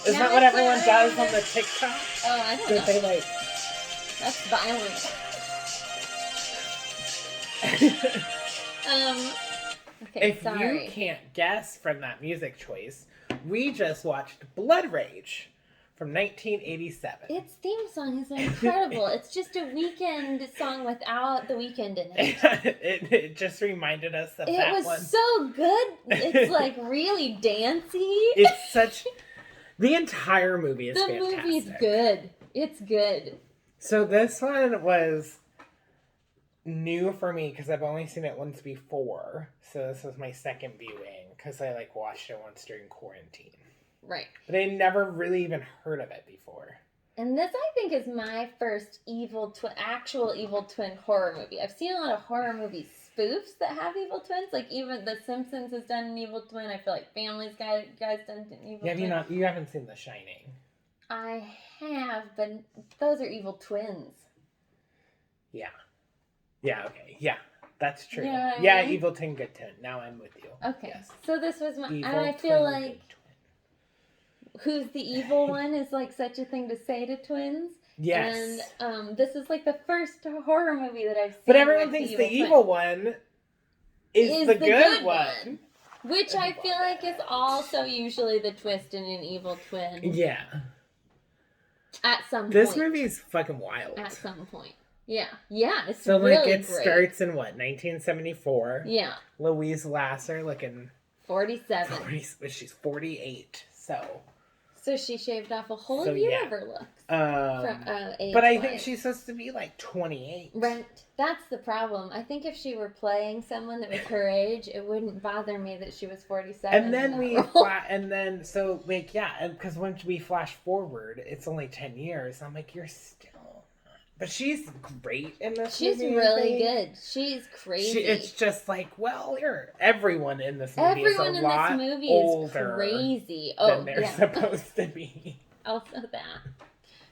Isn't that what everyone does on the TikTok? Oh, I don't know. They like... That's violent. Okay, if sorry. you can't guess from that music choice, we just watched Blood Rage from 1987. Its theme song is incredible. It's just a Weeknd song without the Weeknd in it. It just reminded us of that one. It was so good. It's like really dancey. It's such... The entire movie is fantastic. The movie's good. It's good. So this one was new for me because I've only seen it once before. So this was my second viewing because I like watched it once during quarantine. Right. But I never really even heard of it before. And this, I think, is my first actual evil twin horror movie. I've seen a lot of horror movie spoofs that have evil twins. Like, even The Simpsons has done an evil twin. I feel like Family's Guy done an evil twin. You haven't seen The Shining. I have, but those are evil twins. Yeah. Yeah, okay. Yeah, that's true. You know what I yeah, mean? evil twin, good twin. Now I'm with you. Okay. Yes. So this was my... Evil and I feel twin, like... good twin. Who's the evil one is like such a thing to say to twins. Yes. And this is like the first horror movie that I've seen. But everyone thinks the evil one is the good one. Which I feel like is also usually the twist in an evil twin. Yeah. At some point. This movie is fucking wild. At some point. Yeah. Yeah, it's so really like it great. starts in what, 1974? Yeah. Louise Lasser looking 47. She's 48. So she shaved off a whole So, year yeah. of her looks. But I think she's supposed to be like 28. Right. That's the problem. I think if she were playing someone that was her age, it wouldn't bother me that she was 47. And then because when we flash forward, it's only 10 years. I'm like, you're still not. But she's great in this movie. She's really good. She's crazy. It's just like, well, everyone in this movie is older crazy. than they're supposed to be. Also that.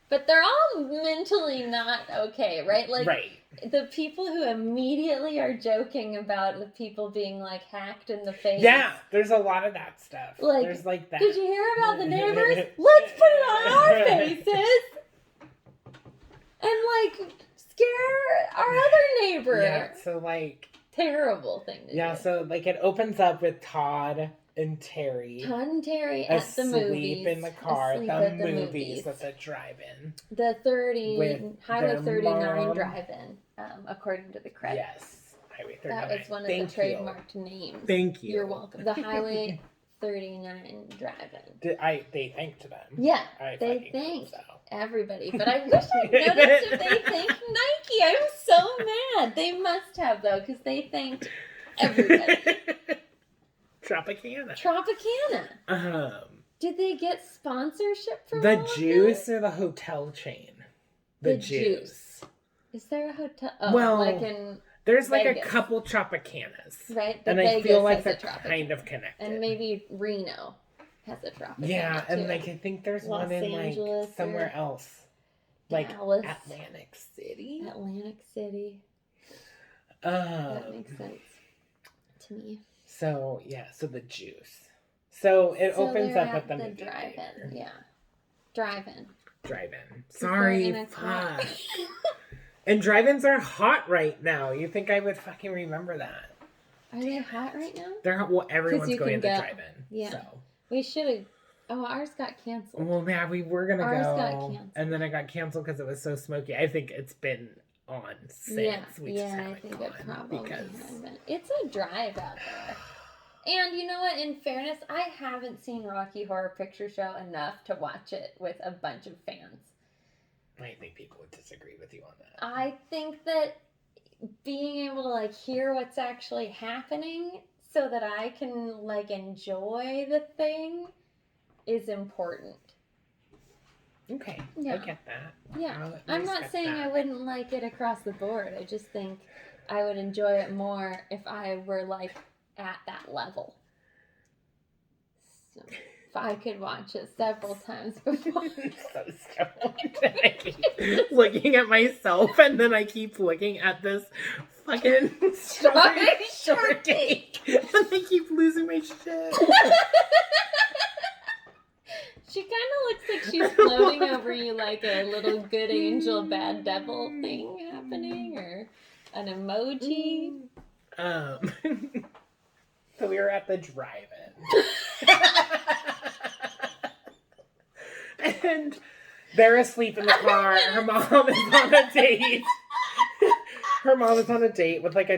But they're all mentally not okay, right? Like, right. The people who immediately are joking about the people being, like, hacked in the face. Yeah, there's a lot of that stuff. Like, there's like that. Did you hear about the neighbors? Let's put it on our faces! And, like, scare our other neighbor. Yeah, so, like... Terrible thing to do. Yeah, so, like, it opens up with Todd and Terry. Todd and Terry at the movies. Asleep in the car at the movies at the drive-in. The Highway 39 mom. Drive-in, according to the credits. Yes, Highway 39. That was one of the trademarked names. Thank you. You're welcome. The Highway 39 Drive-in. They thanked them. Yeah, they thanked everybody. But I wish I noticed if they thanked Nike. I'm so mad. They must have, though, because they thanked everybody. Tropicana. Did they get sponsorship from the Juice or the hotel chain? The Juice. Is there a hotel? Oh, well, like in there's Vegas. like a couple Tropicanas. Right. And Vegas I feel like has they're kind of connected. And maybe Reno has a Tropicana. Yeah, and too. like I think there's Los one in Angeles like somewhere else. Like Dallas. Atlantic City. That makes sense to me. So so the Juice. So it opens up at the movie drive-in. Yeah. Drive-in. Sorry, fuck. And drive-ins are hot right now. You think I would fucking remember that? Are they hot right now? Everyone's going to the drive-in. Yeah. So. We should have. Oh, ours got canceled. Well, yeah, we were going to go. Ours got canceled. And then it got canceled because it was so smoky. I think it's been on since. We just haven't I think gone it probably because... has been. It's a drive out there. And you know what? In fairness, I haven't seen Rocky Horror Picture Show enough to watch it with a bunch of fans. I think people would disagree with you on that. I think that being able to like hear what's actually happening so that I can like enjoy the thing is important. Okay, yeah. I get that. Yeah, I'm not saying I wouldn't like it across the board. I just think I would enjoy it more if I were like at that level. So if I could watch it several times before. So stoned. I keep looking at myself and then I keep looking at this fucking short cake. And losing my shit. She kind of looks like she's floating over you like a little good angel, bad devil thing happening, or an emoji. So we were at the drive-in. And they're asleep in the car. Her mom is on a date. Her mom is on a date with like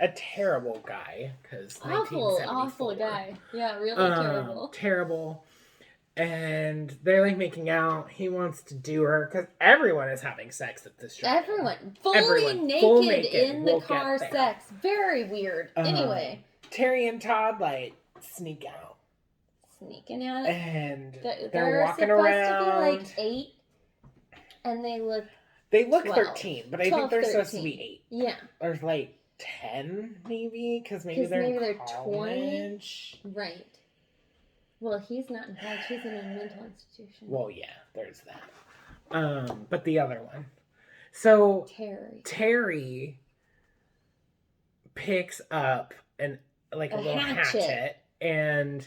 a terrible guy. Because Awful guy. Yeah, really terrible. Terrible. And they're like making out. He wants to do her because everyone is having sex at this drive-in. Everyone fully naked in the We'll car get there. sex. Very weird. Anyway. Terry and Todd like sneak out. Sneaking out. And they're they're walking supposed around. to be like 8. And they look 12, 13, but I think they're 13. supposed to be 8. Yeah. Or like 10 maybe, because maybe they're in 20. college. Right. Well, he's not in college. He's in a mental institution. Well, yeah, there's that. But the other one. So Terry picks up a little hatchet and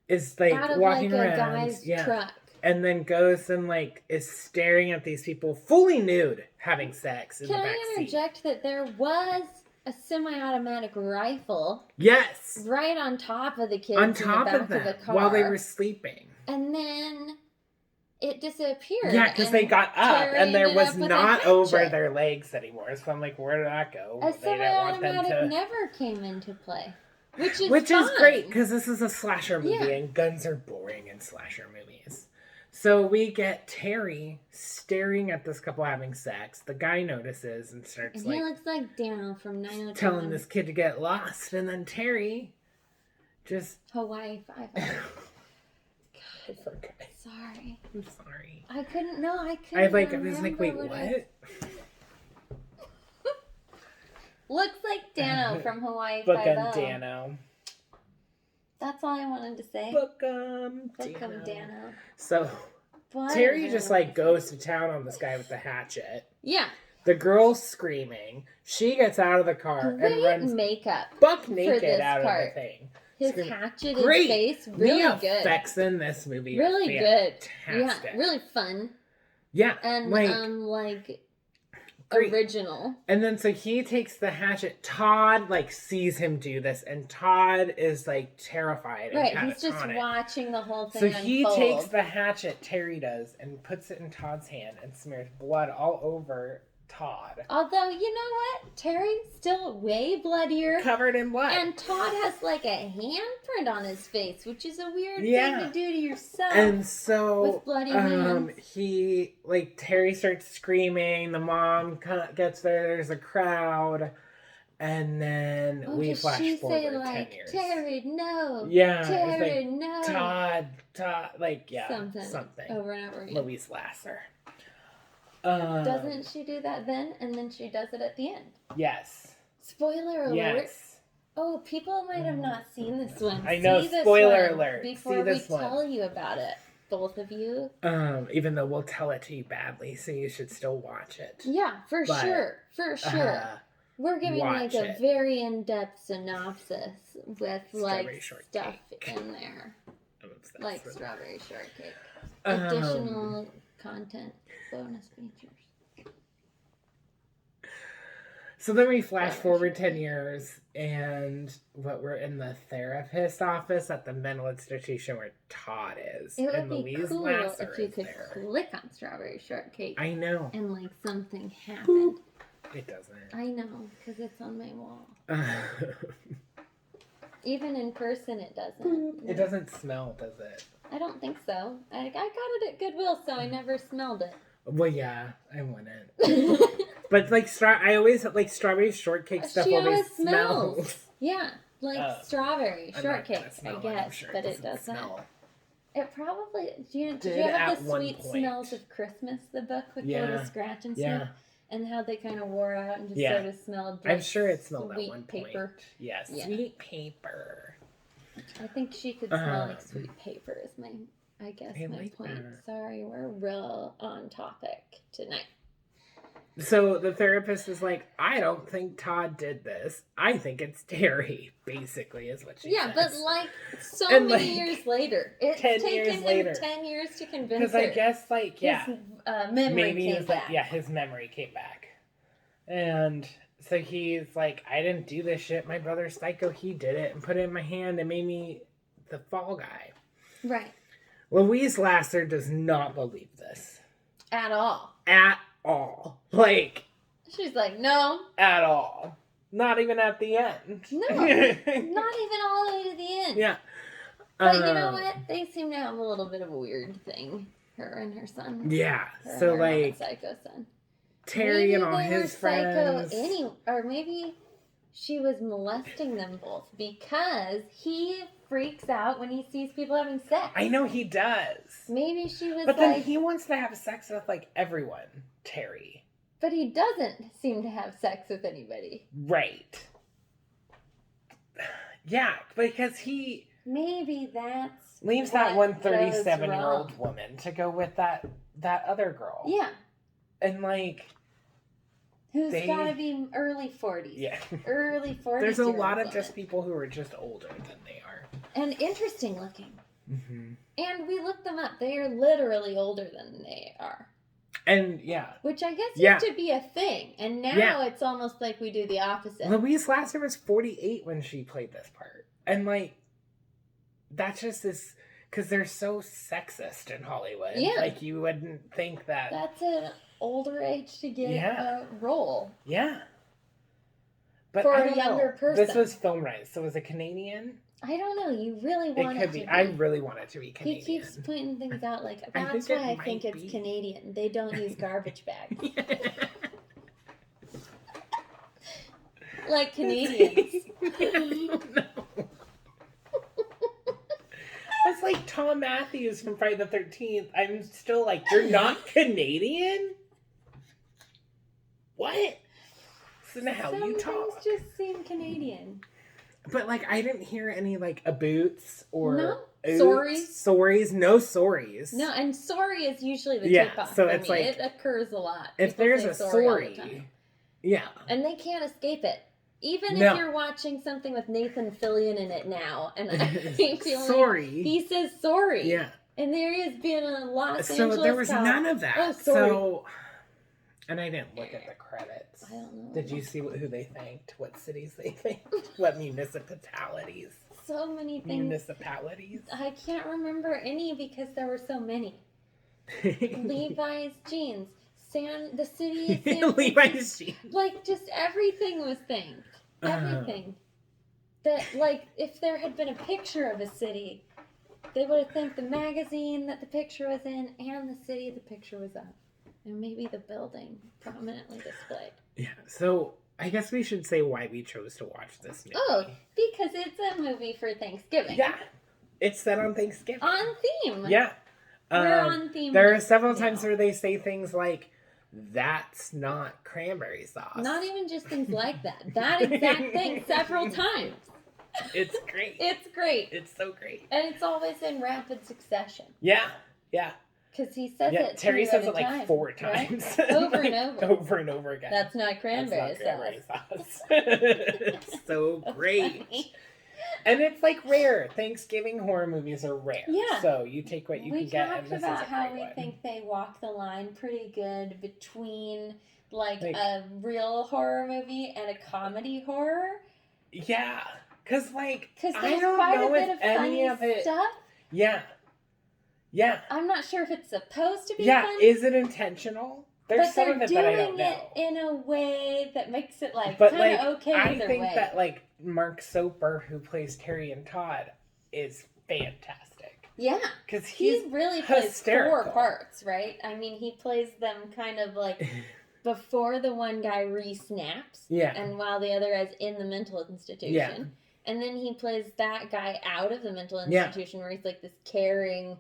is like out of walking like around, a guy's truck, and then goes and like is staring at these people fully nude having sex in the back seat. Can I interject that there was a semi-automatic rifle? Yes, right on top of the kids on top in the back of them of the car while they were sleeping, and then it disappeared. Yeah, because they got up Terry and there was ended up with not a over hatchet. their legs anymore. So I'm like, where did that go? A They didn't want them semi-automatic to. never came into play, which is Which is great because this is a slasher movie Yeah. and guns are boring in slasher movies. So we get Terry staring at this couple having sex. The guy notices and starts And he looks like Dano from 90210. telling this kid to get lost, and then Terry just Hawaii 5. I forgot. Sorry. I'm sorry. I couldn't. No, I couldn't. I was like, remember wait, what what? Looks like Dano from Hawaii Book 'em, 5. Dano. That's all I wanted to say. Book 'em, Book 'em, Dano. So What? Terry just like goes to town on this guy with the hatchet. Yeah. The girl's screaming. She gets out of the car Great and runs makeup. buck for naked this out part. of the thing. His Screaming. hatcheted Great. face, really the good. effects in this movie Really are good. fantastic. Yeah, really fun. Yeah, And great. original. And then so he takes the hatchet. Todd like sees him do this, and Todd is like terrified. Right, and he's just watching the whole thing So unfold. he takes the hatchet, Terry does, and puts it in Todd's hand and smears blood all over Todd. Although, you know what? Terry's still way bloodier. Covered in blood. And Todd has like a handprint on his face, which is a weird Yeah. thing to do to yourself. And so with bloody hands. he like Terry starts screaming, the mom gets there, there's a crowd, and then we does flash she forward say 10 like, years. Terry, no. Yeah, Terry, it's like, no. Todd, like, yeah, something. Over and over again. Louise Lasser. Doesn't she do that then? And then she does it at the end. Yes. Spoiler alert. Yes. Oh, people might have not seen this one. I know, See this spoiler one alert. Before See this we one. tell you about it. Both of you. Even though we'll tell it to you badly, so you should still watch it. Yeah, for sure. We're giving like a very in-depth synopsis with like stuff in there. Like strawberry shortcake. Additional content, bonus features. So then we flash forward 10 years, and we're in the therapist office at the mental institution where Todd is. It would and be Louise cool Lasser if you could there. click on strawberry shortcake. I know. And like something happened. It doesn't. I know, because it's on my wall. Even in person, it doesn't. It doesn't smell, does it? I don't think so. I got it at Goodwill, so I never smelled it. Well, yeah, I wouldn't. But like I always like strawberry shortcake stuff. She always always smells. Yeah, like strawberry shortcake, I guess, sure but it doesn't. smell. It probably. Did you Did have at the one Sweet point. Smells of Christmas, the book with the little scratch and stuff? Yeah. And how they kind of wore out and just Yeah. sort of smelled like I'm sure it smelled at sweet one paper. point. Yes, Yeah. sweet paper. I think she could smell like sweet paper is my I my like point. that. Sorry, we're real on topic tonight. So the therapist is like, I don't think Todd did this. I think it's Terry, basically, is what she Yeah, says. but like so And, many like, years later, it's 10 taken years him later. 10 years to convince Because her. I guess, like, yeah. His memory maybe came it was back. like, yeah, his memory came back. And so he's like, I didn't do this shit. My brother's psycho. He did it and put it in my hand and made me the fall guy. Right. Louise Lasser does not believe this. At all. At all. Like, She's like, no. at all. Not even at the end. No. Not even all the way to the end. Yeah. But you know what? They seem to have a little bit of a weird thing. Her and her son. Yeah. Her So, and her like, psycho son. Terry Maybe and all they were his friends. or maybe she was molesting them both because he freaks out when he sees people having sex. I know he does. Maybe she was But like, then he wants to have sex with, like, everyone. Terry. but he doesn't seem to have sex with anybody. Right. Yeah, because he Maybe that's leaves what that one goes 37-year-old wrong. woman to go with that other girl. Yeah, And, like, who's They- got to be early 40s. yeah. Early 40s. There's a year-old lot of woman. just people who are just older than they are. And interesting looking. Mm-hmm. And we looked them up. They are literally older than they are. And, yeah. Which I guess Yeah. used to be a thing. And now Yeah. it's almost like we do the opposite. Louise Lasser was 48 when she played this part. And, like, that's just this... Because they're so sexist in Hollywood. Yeah. Like, you wouldn't think that... That's an older age to get Yeah. a role. Yeah. But For I a don't know. younger This person. was film rights. So was it Canadian? I don't know. You really It want could to be. be. I really want it to be He Canadian. keeps pointing things out like, I that's think it why I might think it's be. Canadian. They don't use garbage bags. Like Canadians. No. It's like Tom Matthews from Friday the 13th. I'm still like, you're not Canadian? What? Isn't that how Some you things talk? just seem Canadian. But like, I didn't hear any like boots or No. oots, Sorries? sorries, no sorries. No, and sorry is usually the Yeah, tip off so for it's me. like, It occurs a lot. If People there's say a sorry all the sorry, time. yeah. And they can't escape it. Even No. if you're watching something with Nathan Fillion in it now, and I'm feeling Sorry. he says sorry. Yeah. And there he is being a Los So Angeles there was cop. none of that. Oh, sorry. So, and I didn't look at the credits. I don't know. Did you see who they thanked? What cities they thanked? What municipalities? So many things. Municipalities? I can't remember any because there were so many. Levi's jeans. The city of San Levi's jeans. Like, just everything was thanked. Everything. That, like, if there had been a picture of a city, they would have thanked the magazine that the picture was in and the city the picture was of. And maybe the building prominently displayed. Yeah, so I guess we should say why we chose to watch this movie. Oh, because it's a movie for Thanksgiving. Yeah. It's set on Thanksgiving. On theme. Yeah. We're on theme. There are several now. times where they say things like, that's not cranberry sauce. Not even just things like that. That exact thing several times. It's great. It's great. It's so great. And it's always in rapid succession. Yeah. Yeah. Because he says Yeah. it Terry two says at it a like time, 4 right? times. Over Like, and over. Over and over again. That's not cranberry That's not cranberry sauce. sauce. It's so great. And it's like rare. Thanksgiving horror movies are rare. Yeah. So you take what you We can get, talked and this about is a how great we one. think they walk the line pretty good between like Like- a real horror movie and a comedy horror. Yeah. Because, like, Because I there's don't quite know a bit if of any funny of it. stuff. Yeah. Yeah. I'm not sure if it's supposed to be Yeah. funny. Is it intentional? There's But some they're of it that I don't doing know. it in a way that makes it like But, kind like, of okay I either think way. that, like, Mark Soper, who plays Terry and Todd, is fantastic. Yeah, Because he really plays hysterical. 4 parts, right? I mean, he plays them kind of like before the one guy re-snaps, Yeah. and while the other is in the mental institution. Yeah. And then he plays that guy out of the mental Yeah. institution where he's like this caring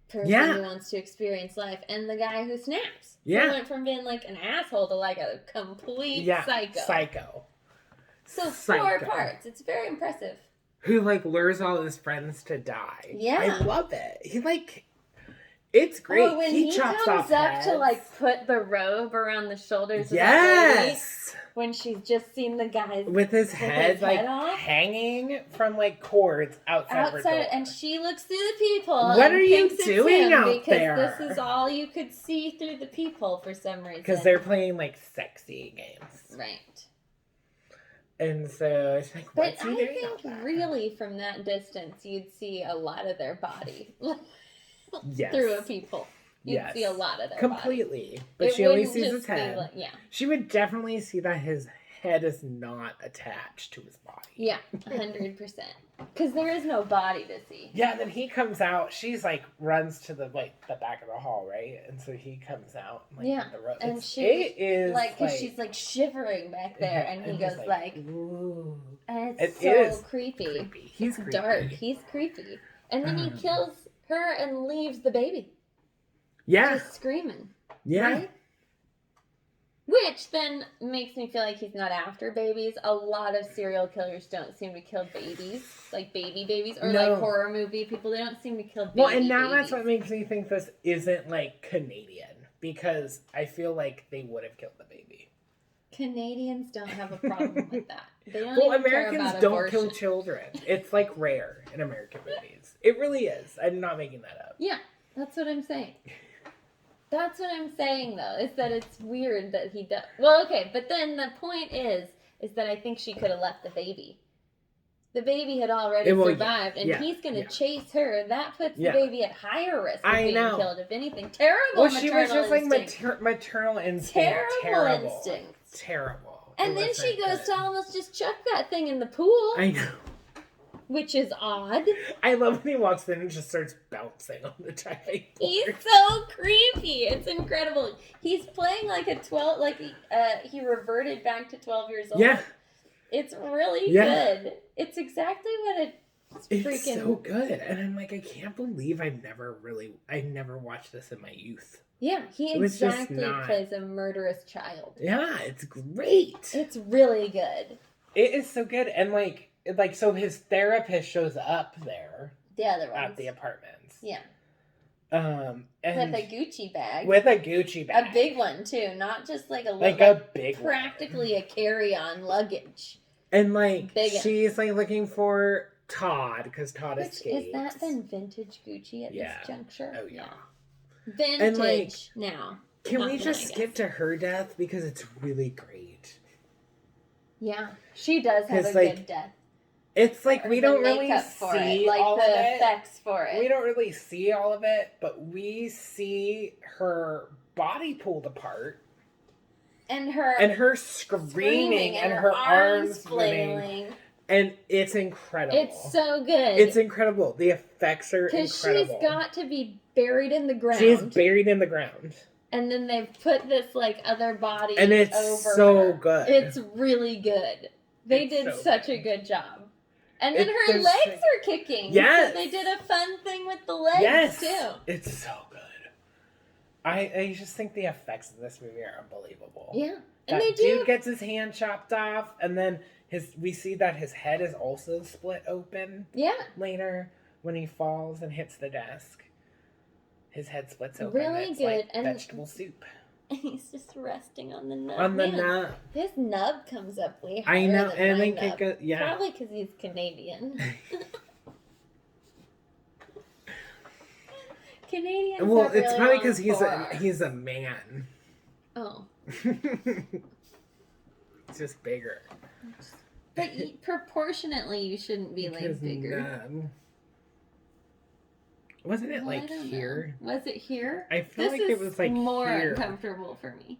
person Yeah. who wants to experience life, and the guy who snaps. Yeah. Who went from being like an asshole to like a complete Yeah. psycho. Psycho. So 4 Psycho. parts. It's very impressive. Who, like, lures all his friends to die. Yeah. I love it. He, like, It's great. Oh, when he he chops comes off up heads. to like put the robe around the shoulders of that lady, Yes. when she's just seen the guys With his head like off, hanging from like cords outside her door. and she looks through the peephole. What and are you thinks it's doing him out because there? This is all you could see through the peephole for some reason. Because they're playing like sexy games. right. And so it's like, But what's he I doing think out there? really from that distance, you'd see a lot of their body Yes. through a peephole. You'd Yes. see a lot of their Completely. body. But It she only wouldn't sees just his be head. like- yeah. She would definitely see that his head is not attached to his body. Yeah, 100%. Because there is no body to see. Yeah, then he comes out. She's like runs to the back of the hall, right? And so he comes out. Like, Yeah, the road. and it is like, because she's like shivering back there, and he he's goes like, ooh. and It it's so is creepy. creepy. He's It's creepy. dark. He's creepy. And then he kills her and leaves the baby. Yeah, Just screaming. yeah. Right? Which then makes me feel like he's not after babies. A lot of serial killers don't seem to kill babies, like babies, or No. like horror movie people. They don't seem to kill baby Well, and now babies. that's what makes me think this isn't like Canadian, because I feel like they would have killed the baby. Canadians don't have a problem with that. They don't Well, even care Americans about don't abortion. kill children. It's like rare in American movies. It really is. I'm not making that up. Yeah, that's what I'm saying. That's what I'm saying, though, is that it's weird that he does. Well, okay, but then the point is that I think she could have left the baby. The baby had already survived, and he's going to chase her. That puts the baby at higher risk of being killed, if anything. Terrible Well, she was just instinct. like maternal instinct. Terrible instinct. Terrible. And then she goes to almost just chuck that thing in the pool. I know. Which is odd. I love when he walks in and just starts bouncing on the diving board. He's so creepy. It's incredible. He's playing like a 12, like he reverted back to 12 years old. Yeah. It's really good. It's exactly what it's freaking. So good. And I'm like, I can't believe I never watched this in my youth. Yeah, he It was just exactly not- plays a murderous child. Yeah, it's great. It's really good. It is so good. And like so his therapist shows up there The other ones. at the apartments. Yeah. And With a Gucci bag. with a Gucci bag. A big one too, not just like a little, like a big one. practically a carry-on luggage. And like Big. she's like looking for Todd because Todd Which escaped. is that then vintage Gucci at Yeah. this juncture? Oh yeah. Vintage And, like, now. Can we Nothing, just I skip guess. to her death because it's really great. Yeah, she does have 'Cause, a like, good death. It's like Or we the don't really makeup for see it, like all the of it. effects for it. We don't really see all of it, but we see her body pulled apart and her screaming and her arms flailing. flailing. And it's incredible. It's so good. It's incredible. The effects are because incredible. she's got to be buried in the ground. She's buried in the ground. and then they've put this like other body And it's over so her. good. It's really good. They It's did so such good. a good job. And then her There's legs like- are kicking. Yes. So they did a fun thing with the legs Yes. too. It's so good. I just think the effects in this movie are unbelievable. Yeah. That And they dude do. gets his hand chopped off, and then we see that his head is also split open Yeah. later when he falls and hits the desk. His head splits open. Really It's good, like and- vegetable soup And he's just resting on the nub. on the Man, nut. his nub comes up way higher I know, than and my I nub. think yeah. Probably because he's Canadian. Canadians Well, have it's really probably long because forearms. he's a man. Oh. It's just bigger. But proportionately, you shouldn't be like Because bigger. nub. Wasn't it Well, I like don't here? know. Was it here? I feel This like is it was like more here. uncomfortable for me.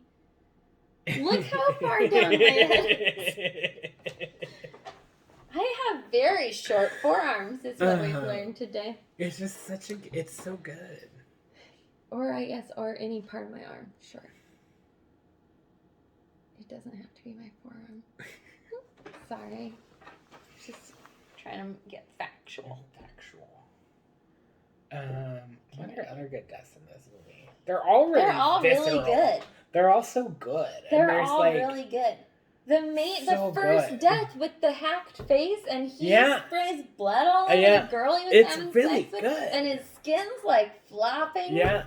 Look how far down my head. I have very short forearms, is what we've learned today. It's just it's so good. Or I guess, or any part of my arm. Sure. It doesn't have to be my forearm. Sorry. Just trying to get factual. What are other good deaths in this movie? They're all really They're all visceral. really good. They're all so good. They're and there's all like, really good. So first good. death with the hacked face, and he Yeah. sprays blood all over Yeah. the girl he was It's having really sex with, good. and his skin's like flopping. Yeah.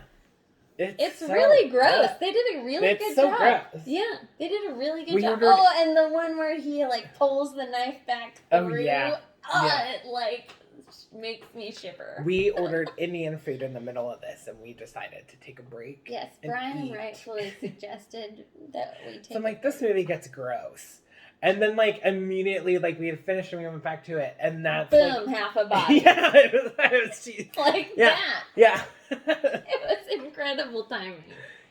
It's so really gross. good. They did a really It's good so job. gross. Yeah, they did a really good We job. ordered- Oh, and the one where he like pulls the knife back through. Oh, yeah. Yeah. It like makes me shiver. We ordered Indian food in the middle of this, and we decided to take a break. Yes, and Brian eat. rightfully suggested that we take. So I'm like, this movie gets gross. And then, like, immediately, like, we had finished and we went back to it. And that's boom, like, half a body. yeah, it was Like Yeah. that. yeah. It was incredible timing.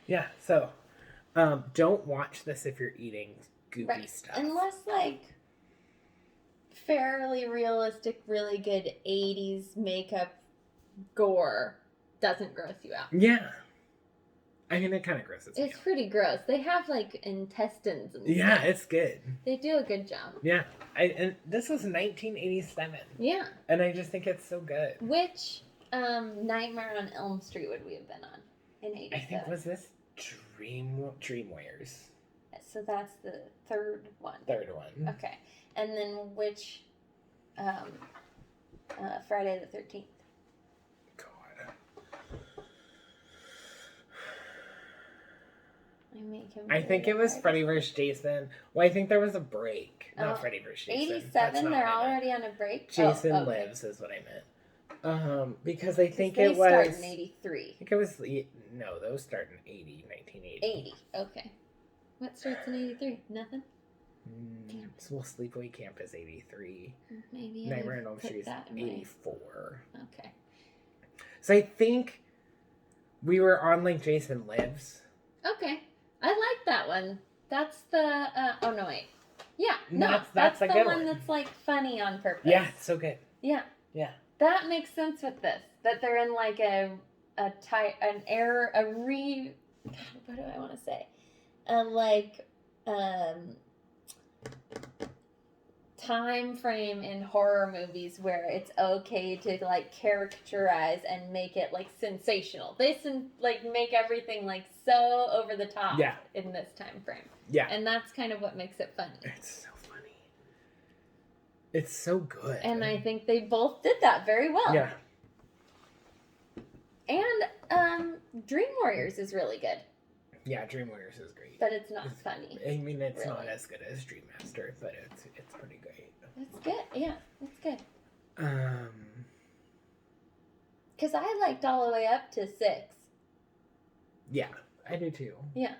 Yeah, so, don't watch this if you're eating goopy stuff. Unless, like, fairly realistic, really good 80s makeup gore doesn't gross you out. Yeah. I mean, it kind of grosses me It's out. pretty gross. They have, like, intestines and Yeah, stuff. it's good. They do a good job. Yeah. And this was 1987. Yeah. And I just think it's so good. Which Nightmare on Elm Street would we have been on in 87? I think, was this Dream Warriors? So that's the third one. Third one. Okay. And then which Friday the 13th? God. I think it was Freddy vs. Jason. Well, I think there was a break. Not Oh, Freddy vs. Jason. 87, they're already on a break? Jason Oh, okay. Lives is what I meant. Because I think They it start was... in 83. I think it was... No, those start in 1980. 80, okay. What starts in 83? Nothing? So Sleepaway Camp is 83. Maybe I Nightmare on Elm put Street is that in my... 84. Okay. So I think we were on, like, Jason Lives. Okay. I like that one. That's the... oh, no, wait. Yeah, no, That's a the good one one. that's, like, funny on purpose. Yeah, it's so good. Yeah. Yeah. That makes sense with this. That they're in, like, what do I want to say? Time frame in horror movies where it's okay to like characterize and make it like sensational. They make everything like so over the top in this time frame. Yeah. And that's kind of what makes it funny. It's so funny. It's so good. And I think they both did that very well. Yeah. And Dream Warriors is really good. Yeah, Dream Warriors is great. But it's not funny. I mean, it's really. not as good as Dream Master, but it's pretty great. It's good. Yeah, it's good. Um, Because I liked all the way up to 6. yeah, I do too. Yeah.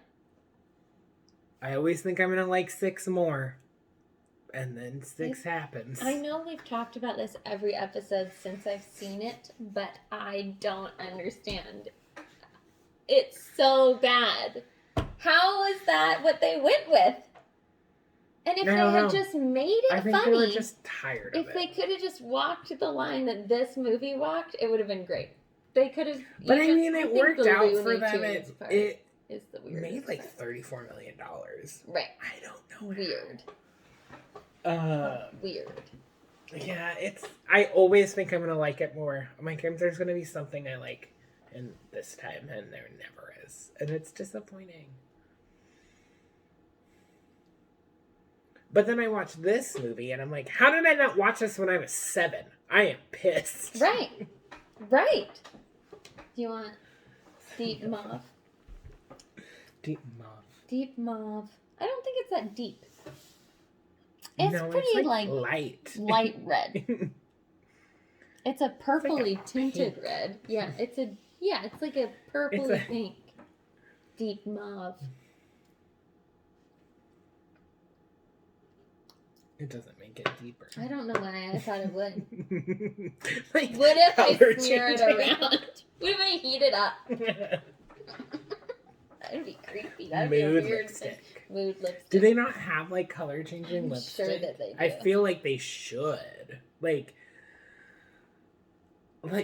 I always think I'm gonna like 6 more, and then 6 happens. I know we've talked about this every episode since I've seen it, but I don't understand. It's so bad. How is that what they went with? And if they had just made it I think funny, they were just tired of if it. they could have just walked the line that this movie walked, it would have been great. They could have. But I mean, it think worked the out Looney for them. Tunes part It is the weirdest made like part. $34 million. Right. I don't know. Weird. Weird. Yeah, I always think I'm gonna like it more. I'm like, there's gonna be something I like in this time, and there never is, and it's disappointing. But then I watched this movie, and I'm like, how did I not watch this when I was 7? I am pissed. Right. Right. Do you want deep mauve? Deep mauve. Deep mauve. I don't think it's that deep. It's No, pretty it's like light red. It's a purpley like a tinted pink. red. Yeah, it's like a purpley pink. Deep mauve. It doesn't make it deeper. I don't know why I thought it would. Like, What if I color smear it changing. around? What if I heat it up? That'd be creepy. That'd be a Mood weird lipstick. thing. Mood lipstick. Do they not have like color changing I'm lipstick? sure that they do. I feel like they should. Like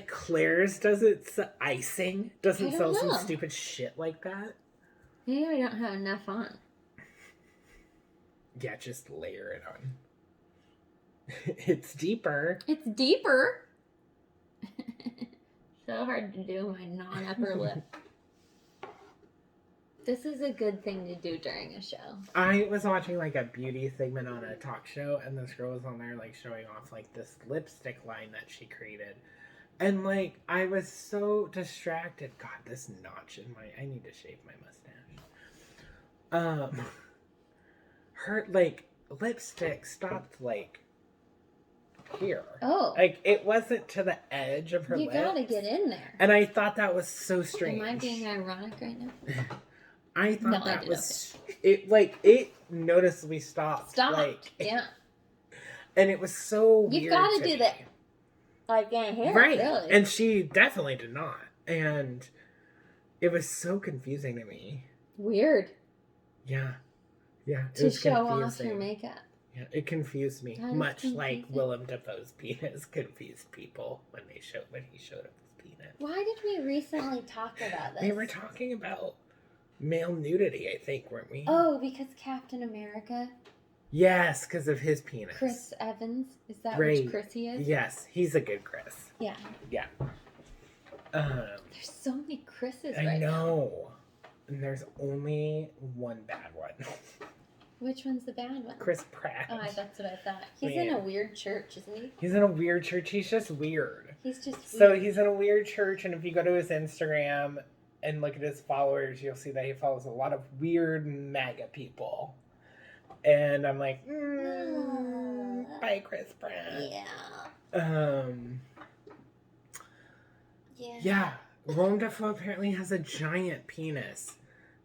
Claire's doesn't icing doesn't I sell don't some know. stupid shit like that. Maybe I don't have enough on. Yeah, just layer it on. It's deeper. It's deeper. So hard to do my non-upper lip. This is a good thing to do during a show. I was watching like a beauty segment on a talk show, and this girl was on there like showing off like this lipstick line that she created. And like I was so distracted. God, this notch in my I need to shave my mustache. Her like lipstick stopped like here. Oh. Like it wasn't to the edge of her You lips. gotta get in there. And I thought that was so strange. Am I being ironic right now? I thought No, I that did was it like it noticeably stopped. Stop. Like, Yeah. And it was so weird. You've got to to do me. that. Like in hair, Right. really. And she definitely did not. And it was so confusing to me. Weird. Yeah. Yeah. It To was show off confusing. your makeup. Yeah, it confused me. That is Much like confusing. Willem Dafoe's penis confused people when he showed up his penis. Why did we recently talk about this? They were talking about male nudity, I think, weren't we? Oh, because Captain America, Yes, because of his penis. Chris Evans, is that Right. which Chris he is? Yes, he's a good Chris. Yeah. Yeah. There's so many Chris's I right now. know. And there's only one bad one. Which one's the bad one? Chris Pratt. Oh, that's what I thought. He's in Man. a weird church, isn't he? He's in a weird church. He's just weird. He's just So weird. he's in a weird church, and if you go to his Instagram and look at his followers, you'll see that he follows a lot of weird MAGA people. And I'm like, bye, Chris Pratt. Yeah. Yeah. Yeah. Willem Dafoe apparently has a giant penis.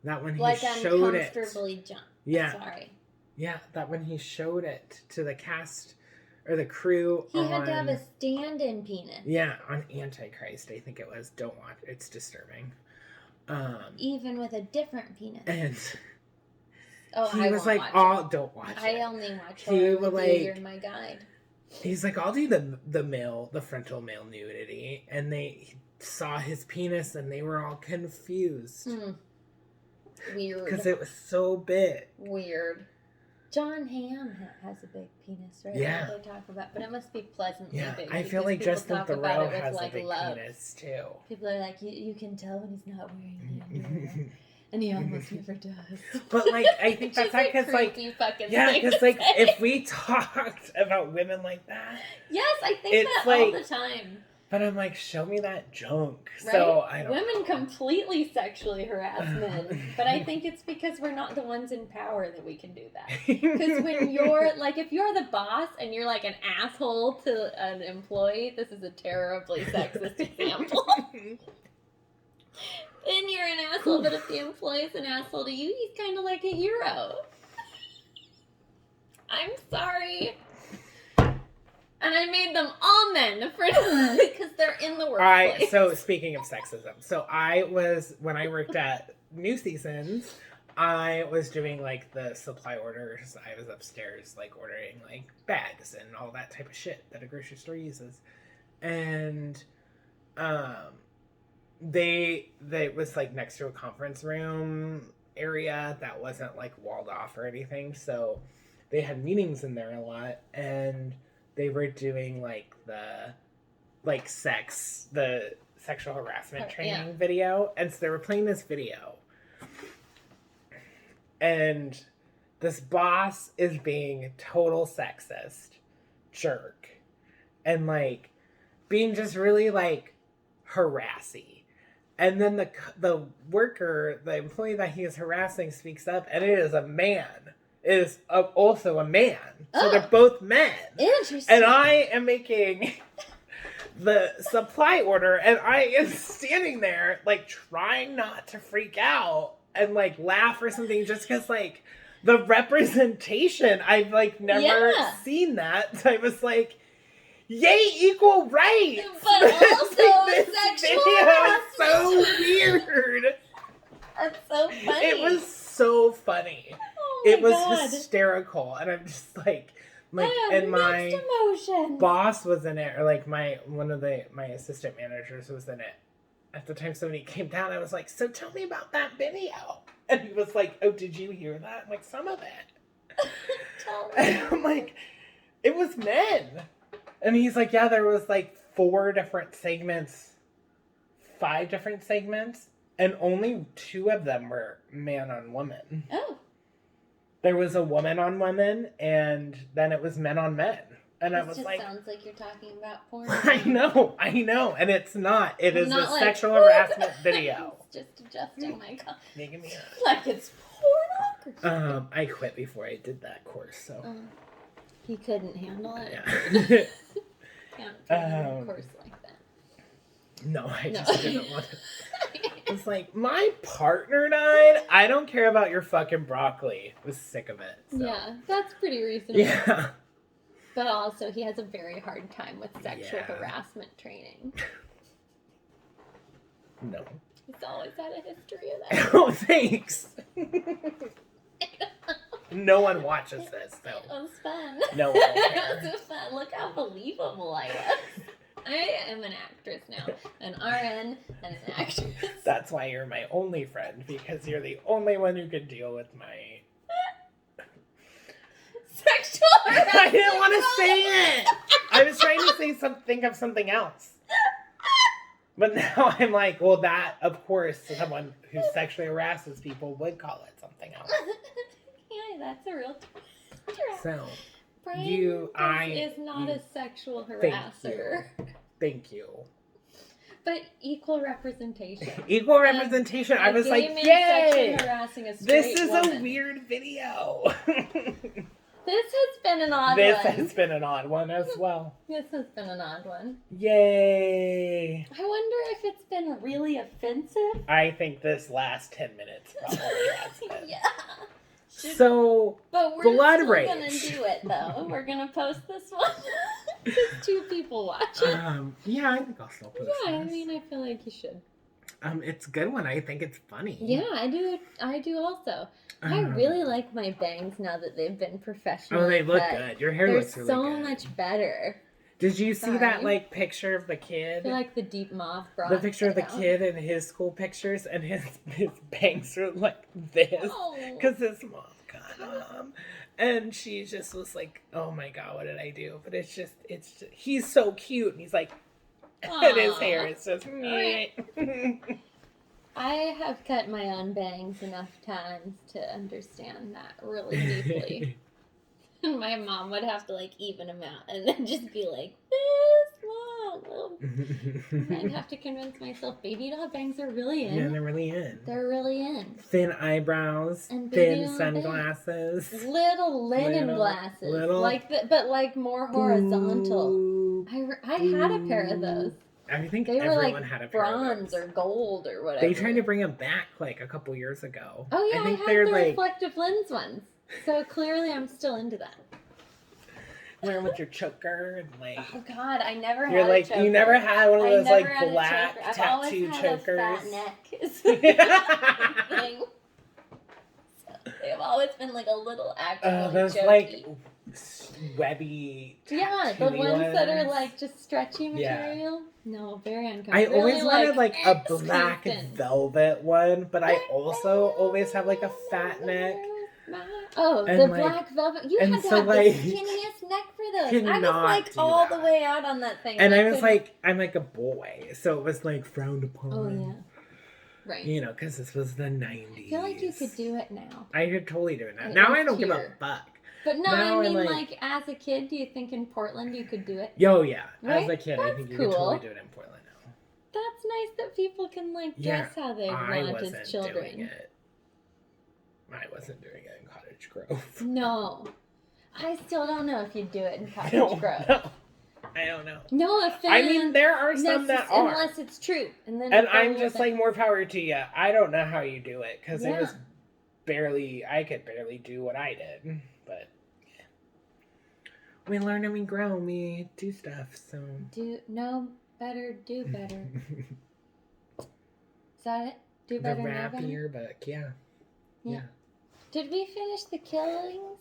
That when he Like showed it. uncomfortably jump. Yeah. Sorry. Yeah, that when he showed it to the cast or the crew He on, had to have a stand-in penis. yeah, on Antichrist, I think it was. Don't watch. It's disturbing. Even with a different penis. And Oh, he I was won't like, watch "Oh, it. don't watch I it." only watch He horror would, with like- you. You're my guide. He's like, "I'll do the frontal male nudity," and they saw his penis and they were all confused Weird. because it was so big. Weird. John Hamm has a big penis, right? Yeah. That's what they talk about, but it must be pleasantly Yeah, big. I feel because like people Justin talk about Theroux it with, has like, a big love. penis too. People are like, you can tell when he's not wearing the underwear, and he almost never does. But like, I think that's Which is because a like. creepy fucking Yeah, thing because to like say. if we talked about women like that, Yes, I think it's that all like- the time. but I'm like, show me that junk. Right? So I don't. Women know. completely sexually harass men, but I think it's because we're not the ones in power that we can do that. Because when you're like, if you're the boss and you're like an asshole to an employee, this is a terribly sexist example. Then you're an asshole, but if the employee's an asshole to you, he's kind of like a hero. I'm sorry. And I made them all men because they're in the workplace. So speaking of sexism, so when I worked at New Seasons, I was doing like the supply orders. I was upstairs like ordering like bags and all that type of shit that a grocery store uses. And they was like next to a conference room area that wasn't like walled off or anything. So they had meetings in there a lot, and they were doing like the sexual harassment training video. And so they were playing this video. And this boss is being total sexist jerk. And like being just really like harassy. And then the worker, the employee that he is harassing speaks up, and it is a man. It is also a man. So they're both men. Interesting. And I am making the supply order, and I am standing there, like, trying not to freak out and, like, laugh or something, just because, like, the representation, I've, like, never seen that. So I was like, yay, equal rights! But also this sexual video is so harassment. weird. That's so funny. It was so funny. Oh my It was God. hysterical, and I'm just like, I have and mixed my emotions. boss was in it, or like my assistant managers was in it. At the time somebody came down, I was like, so tell me about that video. And he was like, oh, did you hear that? I'm like, some of it. Tell me. And I'm like, it was men. And he's like, yeah, there was like 5 different segments And only 2 of them were man on woman. Oh. There was a woman on woman, and then it was men on men. And I This was just like, sounds like you're talking about porn. I know, and it's not. It is Not a like, sexual harassment video. It's just adjusting my Making me like it's pornography. I quit before I did that course, so. He couldn't handle it. Yeah. Can't do a course like that. No, I just didn't want to. It's like, my partner died. I don't care about your fucking broccoli. I was sick of it. So. Yeah, that's pretty reasonable. Yeah. But also, he has a very hard time with sexual Yeah. harassment training. No. He's always had a history of that. Oh, thanks. No one watches this, so. It was fun. No one will care. It was fun. Look how believable I was. I am an actress now. An RN and an actress. That's why you're my only friend, because you're the only one who can deal with my... Sexual harassment. I didn't want to say it. I was trying to think of something else. But now I'm like, well, that, of course, someone who sexually harasses people would call it something else. Yeah, that's a real term. So, Brian is not a sexual harasser. Thank you. But equal representation. Equal representation. I was like, man yay! sexually harassing a straight This is woman. a weird video. This has been an odd This one. has been an odd one as well. This has been an odd one. Yay! I wonder if it's been really offensive. I think this last 10 minutes probably has been. Yeah. So, But we're Blood still rage. gonna do it though. We're gonna post this one. Just 2 people watch it. yeah, I think I'll still post Yeah, I this. mean, I feel like you should. It's a good one. I think it's funny. Yeah, I do. I do also. I really like my bangs now that they've been professional. Oh, they look good. Your hair They're looks really so good. much better. Did you see that Sorry. picture of the I kid? feel like the deep mauve brought The picture of the it out. kid in his school pictures, and his bangs are like this Oh. because his mom got them, and she just was like, "Oh my god, what did I do?" But it's just he's so cute, and he's like, and his Aw. hair is just. Right. I have cut my own bangs enough times to understand that really deeply. And my mom would have to even them out and then just be like, this one. I'd have to convince myself baby doll bangs are really in. Yeah, they're really in. They're really in. Thin eyebrows, And thin baby doll sunglasses. Little linen glasses. But more horizontal. Boop, I had a pair of those. I think They were everyone had a pair bronze of or those. gold or whatever. They tried to bring them back a couple years ago. Oh yeah, I think had they're the like reflective lens ones. So clearly I'm still into that. wearing with your choker and Oh god, I never you're had like a choker. you never had one of I those never had a black choker. I've tattoo always had chokers. a fat neck. Is the thing. So they've always been a little actual Those jokey. webby. Yeah, the tattooey ones that are ones. just stretchy Yeah. material. No, very I uncomfortable. always wanted a black Kristen. velvet one, but I also always have a fat neck. Oh, And, the black velvet. You and had to so, have the skinniest neck for those. I cannot was do all that. the way out on that thing. And I was couldn't- I'm a boy, so it was frowned upon. Oh yeah, right. Because this was the 90s. I feel like you could do it now. I could totally do it now. It Now was I don't give a here. fuck. But no, Now I I'm mean, as a kid, do you think in Portland you could do it? Yo, yeah. Right? As a kid, I That's think you cool. could totally do it in Portland now. That's nice that people can Yeah, dress how they I want wasn't as children. doing it. I wasn't doing it in Cottage Grove. No, I still don't know if you'd do it in Cottage No, Grove. no. I don't know. No offense. I mean, there are some that are. Unless it's true, and then And if they're I'm just living- more power to you. I don't know how you do it because Yeah. it was I could barely do what I did. But yeah. We learn and we grow and we do stuff. So do better. Is that it? Do the better, know rap better. yearbook, yeah. Yeah. Did we finish the killings?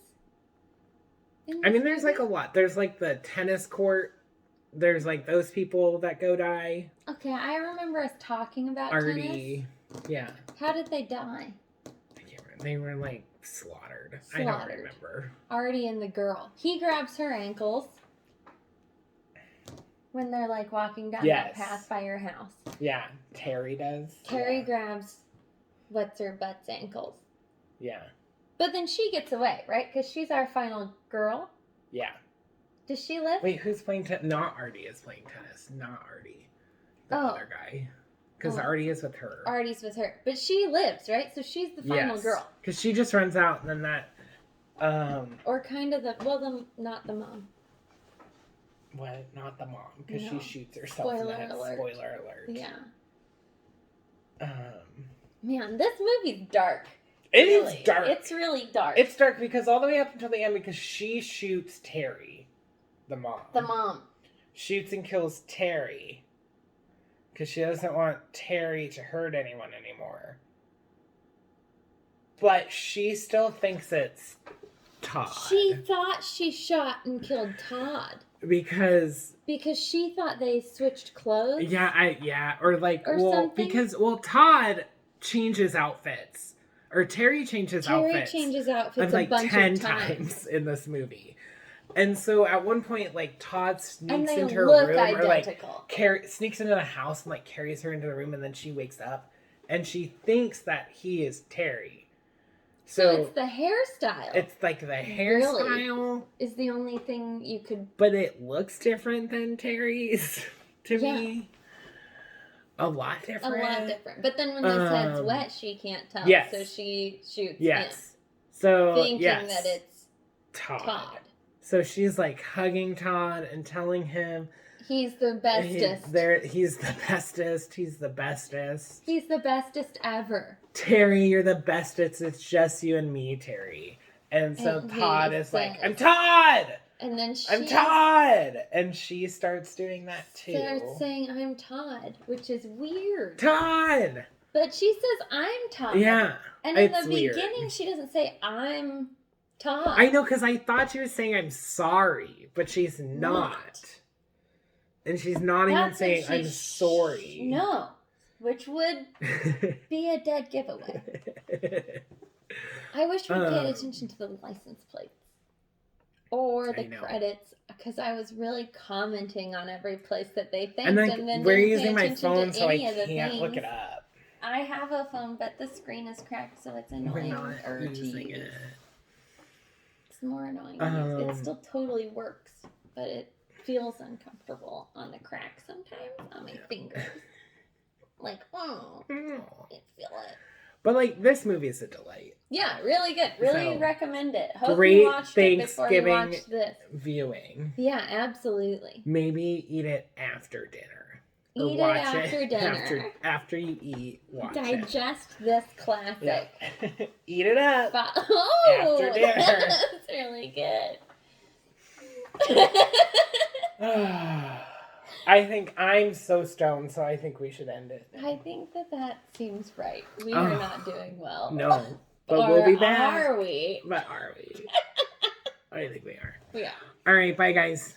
in I mean, this there's movie? a lot. There's the tennis court. There's those people that go die. Okay, I remember us talking about tennis. Artie. Yeah. How did they die? I can't remember. They were slaughtered. I don't Slaughtered. remember. Artie and the girl. He grabs her ankles. when they're like walking down Yes. that path by your house. Yeah, Terry does. Terry Yeah. grabs what's her butt's ankles. Yeah. But then she gets away, right? Because she's our final girl. Yeah. Does she live? Wait, who's playing tennis? Not Artie is playing tennis. Not Artie. The Oh. other guy. Because Oh. Artie is with her. Artie's with her. But she lives, right? So she's the final girl. Because she just runs out and then that, Or kind of not the mom. what? Not the mom. Because No. she shoots herself Spoiler in the head. alert. Spoiler alert. Yeah. Um, Man, this movie's dark. it is Really. dark. It's really dark. It's dark because all the way up until the end, because she shoots Terry, the mom. the mom. Shoots and kills Terry. Because she doesn't want Terry to hurt anyone anymore. But she still thinks it's Todd. She thought she shot and killed Todd. Because She thought they switched clothes. or like, Or well, something? because, Todd changes outfits. Or Terry changes Terry outfits. changes outfits like a bunch 10 of times. times in this movie. And so at one point, like, Todd And sneaks they into her look room identical. or like sneaks into the house and like carries her into the room, and then she wakes up and she thinks that he is Terry. So it's the hairstyle. It's like the hairstyle, is the only thing you could. but it looks different than Terry's to me. A lot different. But then when this head's wet, she can't tell. Yes. So she shoots Yes. So him, thinking yes, that it's Todd. Todd. So she's like hugging Todd and telling him He's the bestest. He's the bestest. He's the bestest. He's the bestest ever. Terry, you're the bestest. It's just you and me, Terry. And so And Todd he is like, says- I'm Todd! And then she I'm Todd! And she starts doing that too. starts saying, I'm Todd, which is weird. Todd! But she says, I'm Todd. Yeah. And in it's the weird. beginning, she doesn't say, I'm Todd. I know, because I thought she was saying I'm sorry, but she's not. And she's not even That's saying when I'm she sorry. No. Which would be a dead giveaway. I wish we paid attention to the license plates. Or the credits, because I was really commenting on every place that they thanked, and and then then we're didn't using pay my attention phone, to so I any of the can't look things. it up. I have a phone, but the screen is cracked, so it's annoying. We're not using it. It's more annoying. It still totally works, but it feels uncomfortable on the crack sometimes on my fingers. Like, oh, I feel it. But like, this movie is a delight. Yeah, really good. Really So, recommend it. Hope great you watched it before you Thanksgiving watched this. viewing. Yeah, absolutely. Maybe eat it after dinner. Or Eat it watch after dinner. After you eat, watch Digest this classic. Yeah. Eat it up. Oh, After dinner. that's really good. I think I'm so stoned, so I think we should end it. I think that seems right. We are not doing well. No. But Or we'll be back. are we? But are we? I think we are. We are. All right, bye guys.